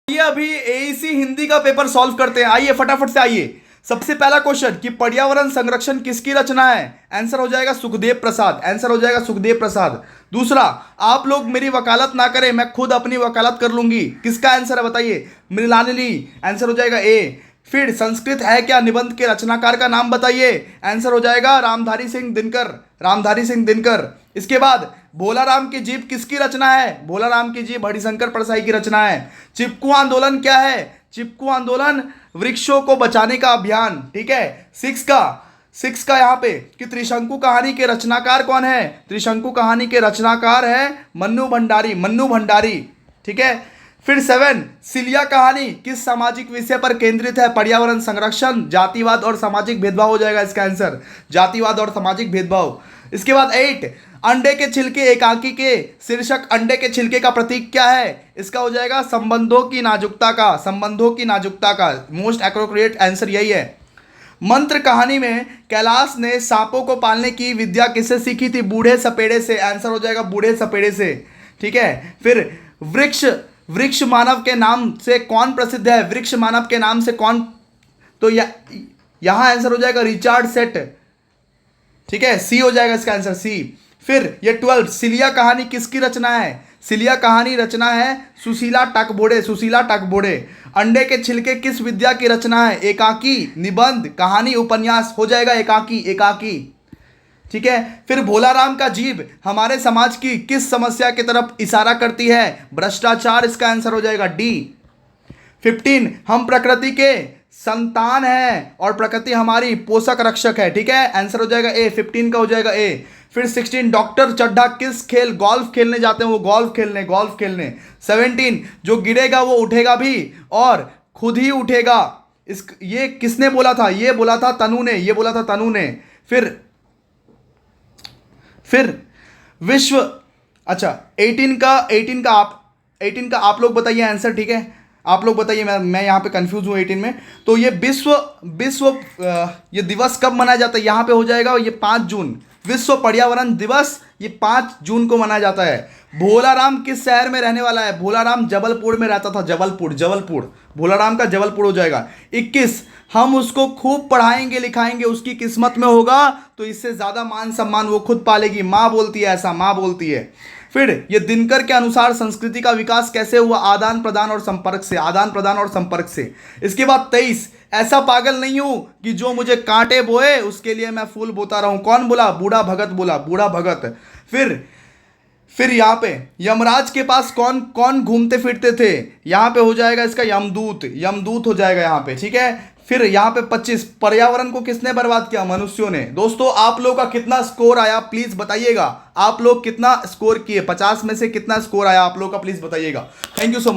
ये अभी एईसी हिंदी का पेपर सॉल्व करते हैं। आइए फटाफट से आइए। सबसे पहला क्वेश्चन कि पर्यावरण संरक्षण किसकी रचना है? आंसर हो जाएगा सुखदेव प्रसाद। आंसर हो जाएगा सुखदेव प्रसाद। दूसरा, आप लोग मेरी वकालत ना करें, मैं खुद अपनी वकालत कर लूंगी। किसका आंसर है बताइए? मृणालिनी। आंसर हो जाएगा ए। फिर संस्कृत है क्या निबंध के रचनाकार का नाम बताइए। आंसर हो जाएगा रामधारी सिंह दिनकर। रामधारी सिंह दिनकर। इसके बाद भोला राम की जीभ किसकी रचना है? भोला राम की जीभ हरिशंकर परसाई की रचना है। चिपकू आंदोलन क्या है? चिपकू आंदोलन वृक्षों को बचाने का अभियान। ठीक है। सिक्स का यहाँ पे कि त्रिशंकु कहानी के रचनाकार कौन है? त्रिशंकु कहानी के रचनाकार है मन्नू भंडारी। मन्नू भंडारी। ठीक है। फिर 7, सिलिया कहानी किस सामाजिक विषय पर केंद्रित है? पर्यावरण संरक्षण, जातिवाद और सामाजिक भेदभाव हो जाएगा इसका आंसर। जातिवाद और सामाजिक भेदभाव। इसके बाद 8, अंडे के छिलके एकाकी के शीर्षक अंडे के छिलके का प्रतीक क्या है? इसका हो जाएगा संबंधों की नाजुकता का। संबंधों की नाजुकता का मोस्ट एप्रोप्रिएट आंसर यही है। मंत्र कहानी में कैलाश ने सांपों को पालने की विद्या किससे सीखी थी? बूढ़े सपेड़े से। आंसर हो जाएगा बूढ़े सपेड़े से। ठीक है। फिर वृक्ष मानव के नाम से कौन प्रसिद्ध है? वृक्ष मानव के नाम से कौन? तो यहां आंसर हो जाएगा रिचार्ड सेट। ठीक है। सी हो जाएगा इसका आंसर, सी। फिर ये 12, सिलिया कहानी किसकी रचना है? सिलिया कहानी रचना है सुशीला टकबोड़े। सुशीला टकबोड़े। अंडे के छिलके किस विद्या की रचना है? एकाकी, निबंध, कहानी, उपन्यास। हो जाएगा एकाकी। एकाकी। ठीक है। फिर भोला राम का जीभ हमारे समाज की किस समस्या की तरफ इशारा करती है? भ्रष्टाचार। इसका आंसर हो जाएगा डी। 15, हम प्रकृति के संतान है और प्रकृति हमारी पोषक रक्षक है। ठीक है। आंसर हो जाएगा ए। 15 का हो जाएगा ए। फिर 16, डॉक्टर चड्ढा किस खेल गोल्फ खेलने जाते हैं? वो गोल्फ खेलने। 17, जो गिरेगा वो उठेगा भी और खुद ही उठेगा। ये किसने बोला था? ये बोला था तनु ने। फिर विश्व, अच्छा 18 का आप लोग बताइए आंसर। ठीक है। आप लोग बताइए, मैं यहाँ पे कंफ्यूज हूँ 18 में। तो ये विश्व ये दिवस कब मनाया जाता है? यहाँ पे हो जाएगा ये 5 जून। विश्व पर्यावरण दिवस ये 5 जून को मनाया जाता है। भोला राम किस शहर में रहने वाला है? भोला राम जबलपुर में रहता था। जबलपुर। भोला राम का जबलपुर हो जाएगा। 21, हम उसको खूब पढ़ाएंगे लिखाएंगे, उसकी किस्मत में होगा तो इससे ज्यादा मान सम्मान वो खुद पालेगी। माँ बोलती है ऐसा, माँ बोलती है। फिर ये दिनकर के अनुसार संस्कृति का विकास कैसे हुआ? आदान प्रदान और संपर्क से। इसके बाद 23, ऐसा पागल नहीं हूं कि जो मुझे कांटे बोए उसके लिए मैं फूल बोता रहूं। कौन बोला? बूढ़ा भगत। फिर यहाँ पे यमराज के पास कौन कौन घूमते फिरते थे? यहाँ पे हो जाएगा इसका यमदूत हो जाएगा यहाँ पे। ठीक है। फिर यहाँ पे 25, पर्यावरण को किसने बर्बाद किया? मनुष्यों ने। दोस्तों आप लोग का कितना स्कोर आया प्लीज बताइएगा। आप लोग कितना स्कोर किए? 50 में से कितना स्कोर आया आप लोग का प्लीज बताइएगा। Thank you so much.